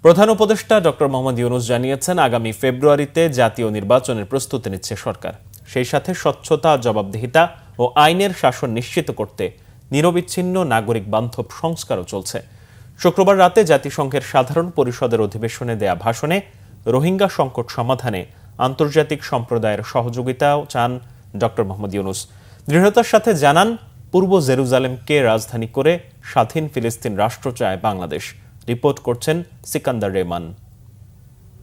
প্রধান উপদেষ্টা ডক্টর মোহাম্মদ ইউনূস জানিয়েছেন, আগামী ফেব্রুয়ারিতে জাতীয় নির্বাচনের প্রস্তুতি নিচ্ছে সরকার। সেই সাথে স্বচ্ছতা, জবাবদিহিতা ও আইনের শাসন নিশ্চিত করতে নিরবিচ্ছিন্ন নাগরিক বান্ধব সংস্কারও চলছে। শুক্রবার রাতে জাতিসংঘের সাধারণ পরিষদের অধিবেশনে দেয়া ভাষণে রোহিঙ্গা সংকট সমাধানে আন্তর্জাতিক সম্প্রদায়ের সহযোগিতাও চান ডক্টর মোহাম্মদ ইউনূস। দৃঢ়তার সাথে জানান, পূর্ব জেরুজালেমকে রাজধানী করে স্বাধীন ফিলিস্তিন রাষ্ট্র চায় বাংলাদেশ। রিপোর্ট করছেন সিকান্দার রেহমান।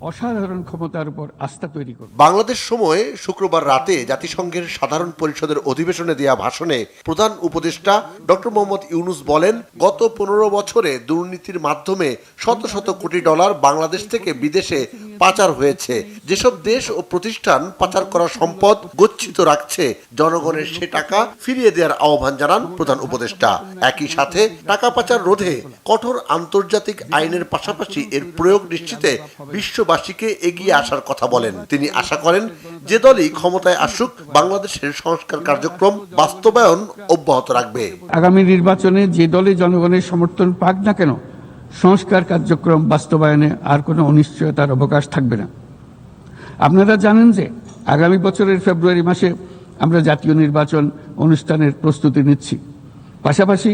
অসাধারণ ক্ষমতার উপর আস্থা তৈরি করবে। বাংলাদেশ সময়ে শুক্রবার রাতে জাতিসংঘের সাধারণ পরিষদের অধিবেশনে দেয়া ভাষণে প্রধান উপদেষ্টা ডক্টর মোহাম্মদ ইউনূস বলেন, গত 15 বছরে দুর্নীতির মাধ্যমে শত শত কোটি ডলার বাংলাদেশ থেকে বিদেশে পাচার হয়েছে। যেসব দেশ ও প্রতিষ্ঠান পাচার করা সম্পদ গচ্ছিত রাখছে, জনগণের সে টাকা ফিরিয়ে দেওয়ার আহ্বান জানান প্রধান উপদেষ্টা। একই সাথে টাকা পাচার রোধে কঠোর আন্তর্জাতিক আইনের পাশাপাশি এর প্রয়োগ নিশ্চিতে বিশ্ববাসীকে এগিয়ে আসার কথা বলেন। তিনি আশা করেন, যে দলই ক্ষমতায় আসুক, বাংলাদেশের সংস্কার কার্যক্রম বাস্তবায়ন অব্যাহত রাখবে। আগামী নির্বাচনে যে দলে জনগণের সমর্থন পাক না কেন, সংস্কার কার্যক্রম বাস্তবায়নে আর কোনো অনিশ্চয়তার অবকাশ থাকবে না। আপনারা জানেন যে আগামী বছরের ফেব্রুয়ারি মাসে আমরা জাতীয় নির্বাচন অনুষ্ঠানের প্রস্তুতি নিচ্ছি। পাশাপাশি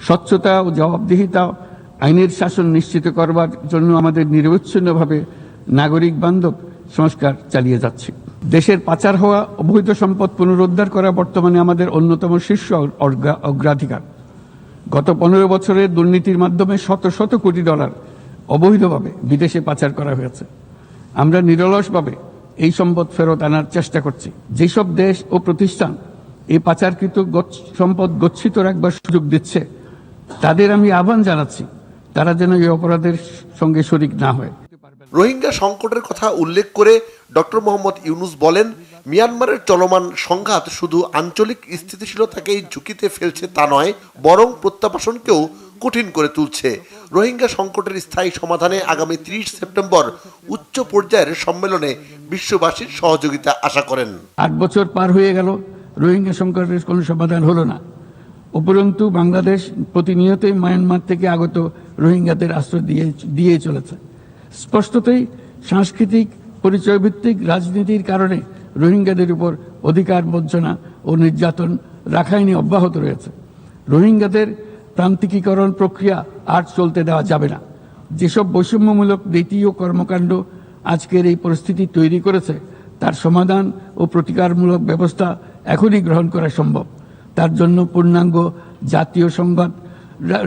স্বচ্ছতা ও জবাবদিহিতা, আইনের শাসন নিশ্চিত করবার জন্য আমাদের নিরবচ্ছিন্নভাবে নাগরিক বান্ধব সংস্কার চালিয়ে যাচ্ছি। দেশের পাচার হওয়া অবৈধ সম্পদ পুনরুদ্ধার করা বর্তমানে আমাদের অন্যতম শীর্ষ অগ্রাধিকার। গত 15 বছরের দুর্নীতির মাধ্যমে শত শত কোটি ডলার অবৈধভাবে বিদেশে পাচার করা হয়েছে। আমরা নিরলসভাবে এই সম্পদ ফেরত আনার চেষ্টা করছি। যেসব দেশ ও প্রতিষ্ঠান এই পাচারকৃত সম্পদ গচ্ছিত রাখবার সুযোগ দিচ্ছে, তাদের আমি আহ্বান জানাচ্ছি, তারা যেন এই অপরাধের সঙ্গে শরিক না হয়। রোহিঙ্গা সংকটের কথা উল্লেখ করে ডক্টর মোহাম্মদ ইউনূস বলেন, মিয়ানমারের চলমান সংঘাত শুধু আঞ্চলিক স্থিতিশীলতাকেই ঝুঁকিতে ফেলছে তা নয়, বরং প্রত্যাবাসনকেও কঠিন করে তুলছে। রোহিঙ্গা সংকটের স্থায়ী সমাধানে আগামী 30 সেপ্টেম্বর উচ্চ পর্যায়ের সম্মেলনে বিশ্ববাসীর সহযোগিতা আশা করেন। 8 বছর পার হয়ে গেল, রোহিঙ্গা সংকটের কোনো সমাধান হলো না। উপরন্তু বাংলাদেশ প্রতিনিয়তই মায়ানমার থেকে আগত রোহিঙ্গাদের আশ্রয় দিয়ে চলেছে। স্পষ্টতই সাংস্কৃতিক পরিচয়ভিত্তিক রাজনীতির কারণে রোহিঙ্গাদের উপর অধিকার বঞ্চনা ও নির্যাতন রাখাইনে অব্যাহত রয়েছে। রোহিঙ্গাদের প্রান্তিকীকরণ প্রক্রিয়া আর চলতে দেওয়া যাবে না। যেসব বৈষম্যমূলক নীতি ও কর্মকাণ্ড আজকের এই পরিস্থিতি তৈরি করেছে, তার সমাধান ও প্রতিকারমূলক ব্যবস্থা এখনই গ্রহণ করা সম্ভব। তার জন্য পূর্ণাঙ্গ জাতীয় সংঘাত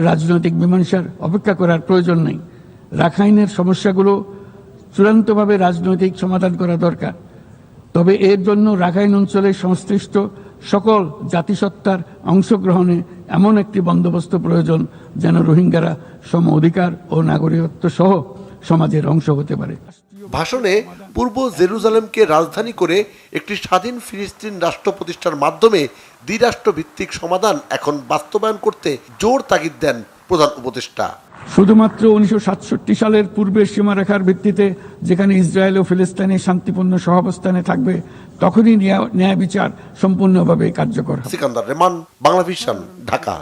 রাজনৈতিক মীমাংসার অপেক্ষা করার প্রয়োজন নেই। রাখাইনের সমস্যাগুলো চূড়ান্তভাবে রাজনৈতিক সমাধান করা দরকার। তবে এর জন্য রাখাইন অঞ্চলের সংশ্লিষ্ট সকল জাতিসত্তার অংশগ্রহণে এমন একটি বন্দোবস্ত প্রয়োজন, যেন রোহিঙ্গারা সম অধিকার ও নাগরিকত্ব সহ সমাজের অংশ হতে পারে। ভাষণে পূর্ব জেরুজালেমকে রাজধানী করে একটি স্বাধীন ফিলিস্তিন রাষ্ট্র প্রতিষ্ঠার মাধ্যমে দ্বিরাষ্ট্রভিত্তিক সমাধান এখন বাস্তবায়ন করতে জোর তাগিদ দেন প্রধান উপদেষ্টা। শুধুমাত্র 1967 সালের পূর্বের সীমারেখার ভিত্তিতে যেখানে ইসরায়েল ও ফিলিস্তিনের শান্তিপূর্ণ সহাবস্থানে থাকবে, তখনই ন্যায় বিচার সম্পূর্ণভাবে কার্যকর হবে। সিকান্দার রেহমান, বাংলাভিশন, ঢাকা।